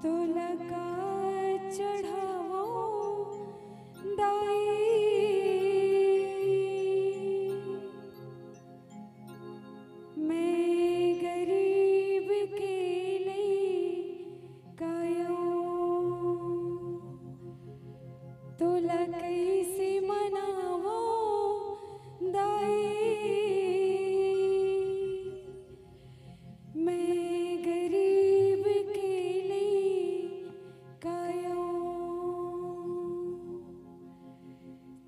तुलका चढ़ावो दाई मैं गरीब के लिए कायो तुलका से मनावो दाई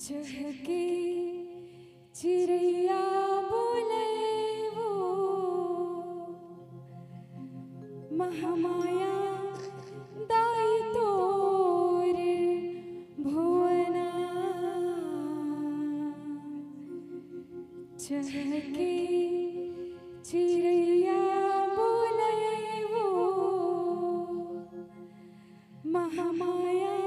चहके चिड़िया बोले वो महामाया दाई तोर भुवना चहके चिड़िया बोले वो महामाया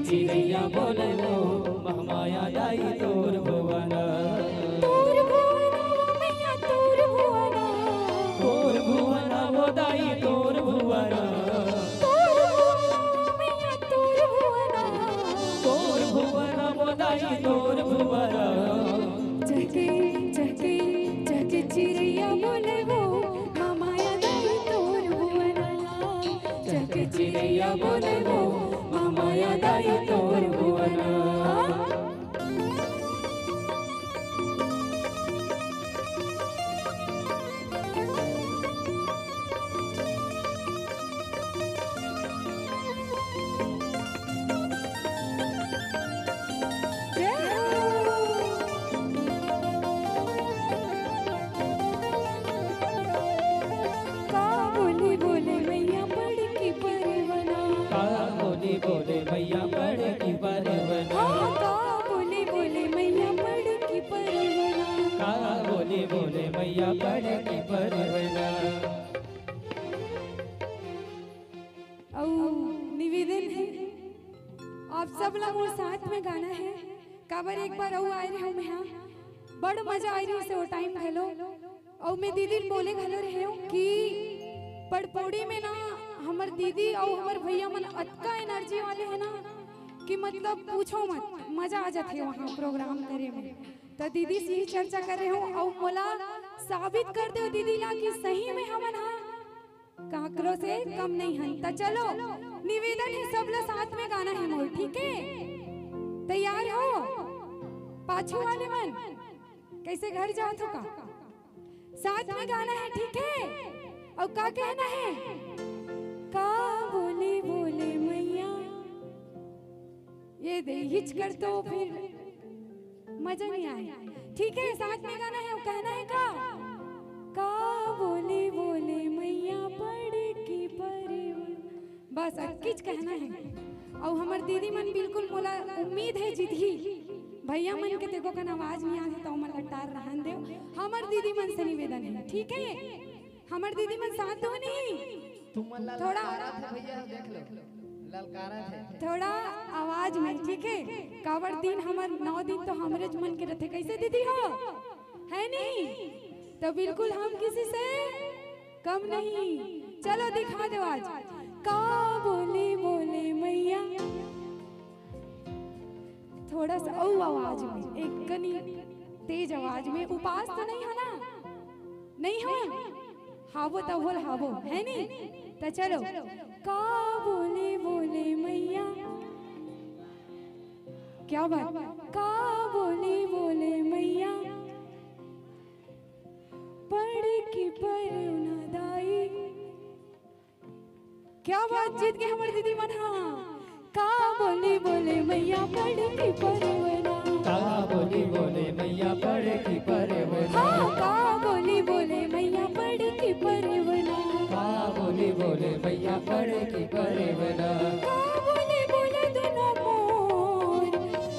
चिड़ैया बोले वो महामाया दाई तोर भुवना मैया तोर भुवना वो दाई तोर भुवना मैया तोर भुवना वो दाई तोर भुवना चहके चहके चहके चिड़ैया बोले वो महामाया दाई तोर भुवना चहके चिड़ैया बोले वो महामाया दाई तोर भुवना बोले मैया पढ़ की परवना बोले बोले मैया पढ़ की परवना बोले मैया पढ़ की परवना। निवेदन है आप सब लोग और साथ में गाना है काबर एक बार आए रहे हम यहाँ बड़ मजा आई रही से वो टाइम घलो और मैं दीदी बोले घलो रहे हूँ कि पड़पौड़ी में ना हमर दीदी और हमर भैया मन अतका एनर्जी वाले है ना कि मतलब पूछो मत मजा आ जाते वहाँ प्रोग्राम करे में तो दीदी से ही चर्चा कर रहे हो और मोला साबित कर दो दीदी ला कि सही में हमन हाँ काकरो से कम नहीं हन तो चलो निवेदन है सब लोग साथ में गाना है मोर ठीक है तैयार हो पाछू वाले मन कैसे घर जाओ तो का साथ में गाना है ठीक है और का कहना है का बोले बोले मैया ये दे हिच कर तो फिर मजा नहीं आए ठीक है साथ में गाना है और कहना है का बोले बोले मैया पढ़ की परवना बस किच कहना है और हमार दीदी मन बिल्कुल मोला उम्मीद है जीती भैया मन के देखो कन आवाज नहीं आती तो मन लटार रहन दे हमार दीदी मन से निवेदन है ठीक है हमार दीदी मन साथ दो नहीं थोड़ा भैया देख लो ललकारा थे थोड़ा आवाज में ठीक है कावड़ दिन हमार 9 दिन तो हमरे मन के रहते कैसे दीदी हो है नहीं तो बिल्कुल हम किसी से कम नहीं चलो दिखा दो आज का बोले बोले मैया थोड़ा सा ओ आवाज में एक कनी तेज आवाज में उपास तो नहीं है ना नहीं हो हावो तो बोल हावो है नहीं तो चलो का बोले बोले मैया, क्या बात, का बोले बोले मैया पढ़ की परुना दाई, क्या बात, जीत के हमारे दीदी मन। हाँ का बोले बोले मैया पढ़ की परवना, का बोली बोले मैया पढ़ की परवना, हाँ का बोली बोले मैया पढ़ की परवना, का बोली बोले मैया पढ़ की परवना, का बोले बोले दोनों मोर,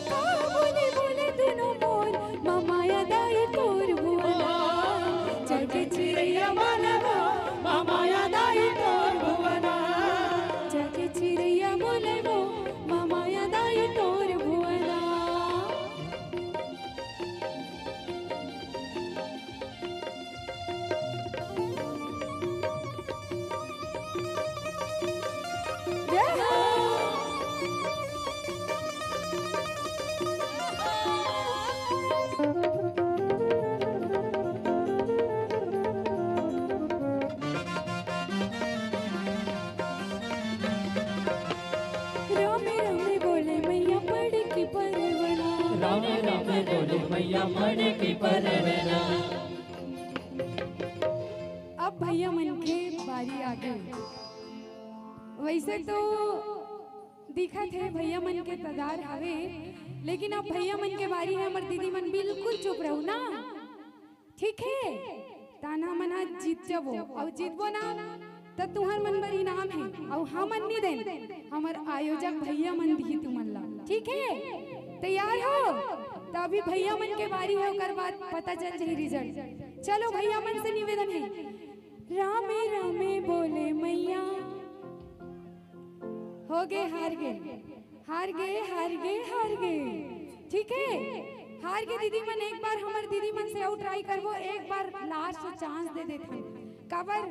का बोले बोले दोनों मोर मामाया दाई तोर भुवना, जग चिड़ैया बोलबो मामाया दाई तोर भुवना, जग चिड़ैया बोलबो मामाया दाई तोर भुवना। जय हो। रामे रामे बोले मैया पढ़ की परवना, रामे रामे बोले मैया पढ़ की परवना। अब भैया मन के बारी आ गई। वैसे तो दिखत है भैया मन के तदार हवे, लेकिन अब भैया मन के बारी है। हमार दीदी मन बिल्कुल चुप रहो ना, ठीक है? ताना मना जीत जबो और जीतबो ना तो तुम्हार मन बर इनाम है, और हम मन नहीं देन, हमार आयोजक भैया मन दी तुमन ला, ठीक है? तैयार हो? तो अभी भैया मन के बारी है, ओकर बाद पता चल जाए रिजल्ट। चलो भैया मन से निवेदन है, रामे रामे बोले मैया, हो गए हार गए, हार गए हार गए हार गए, ठीक है? हार के दीदी मन एक बार हमार दीदी मन से और ट्राई करबो, एक बार लास्ट चांस दे देथन, काबर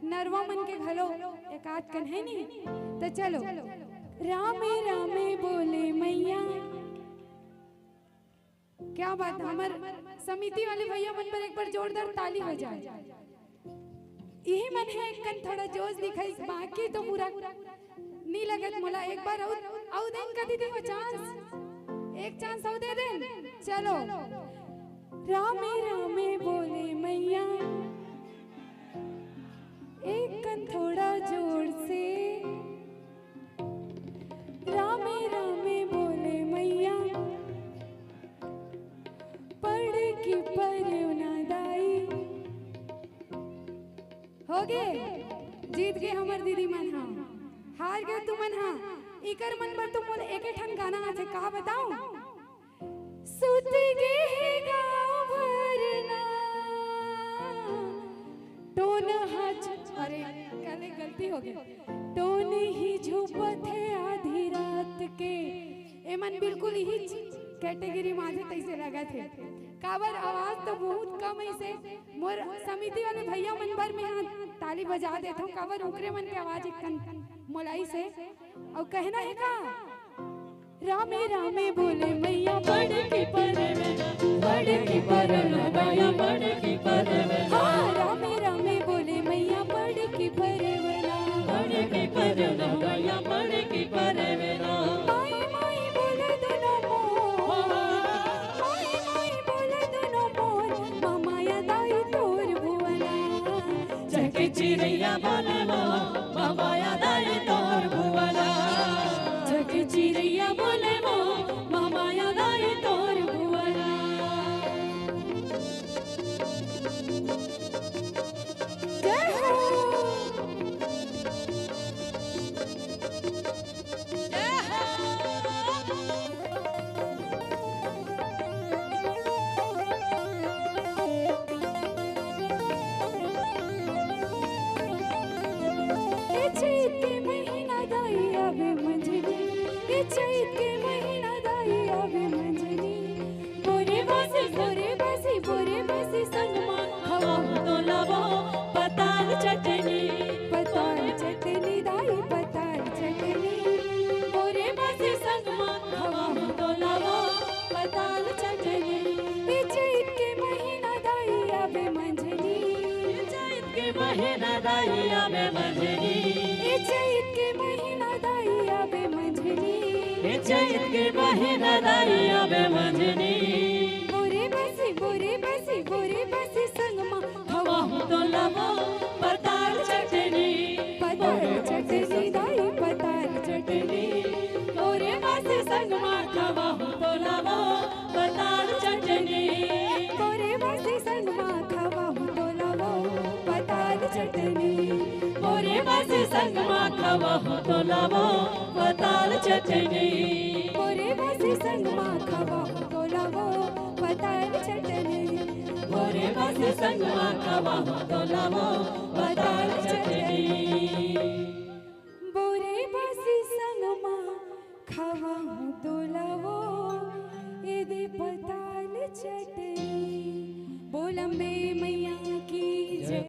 नरवा मन के घलो एक आध कन है नहीं। तो चलो रामे रामे बोले मैया, क्या बात, हमार समिति वाले भैया मन पर एक बार जोरदार ताली हो जाए। यही मन है एक कन थोड़ा जोश दिखाई, बाकी तो पूरा नहीं लगत मोला। एक बार और देन का दीदी को चांस, एक चांस और दे देन। चलो रामे रामे बोले मैया, एक कन थोड़ा जोर से, रामे रामे बोले मैया पढ़ की परवना दाई। हो गए, जीत गए हमार दीदी मन। हाँ हार गए तुम मन। हाँ इकर मन पर तुम एक ठन गाना आथे, कहा बताऊं? सुत गए गाँव भरना टोन हज, अरे कल गलती हो गई, टोन ही झुपत है आधी रात के। ए मन बिल्कुल ही कैटेगरी माथे तैसे लगा थे, काबर आवाज तो बहुत कम है से। मोर समिति वाले भैया मन भर में यहाँ ताली बजा देता हूँ, काबर उकरे मन के आवाज एक मोलाई से। और कहना है का, रामे रामे बोले मैया पढ़ की परवना, पढ़ की परवना मैया पढ़ की परवना। हाँ रामे रामे बोले मैया पढ़ की परवना, पढ़ की परवना मैया पढ़ की परवना। माई माई बोले दोनों मोर, माई माई बोले दोनों मोर मामाया दाई तोर भुवना, जग चिड़ैया बोलबो मामाया दाई तोर भुवना, जग चिड़ैया बोलबो मामाया दाई तोर भुवना। जय हो। चैत के महीना दाई अब महीना दाइया में मंझनी ए चैत के महीना दाइया बे मंझनी ए चैत के महीना दाइया में मंझनी बोरे बसी संगमा हवा तो लवो पताल चटनी दाई पताल चटनी बोरे बसी संगमा खवा तो लवो पताल चटनी बोरे बसी संगमा खवा तो लवो पताल चटनी बोरे बसी संगमा खवा तो लवो पताल चटनी बोरे बसी संगमा खवा तो लवो पताल चटनी बोरे बसी संगमा खवा तो लवो पताल चटनी बोरे बसी संगमा खवा तो लवो यदि पताल चटनी बोलम्बे मैया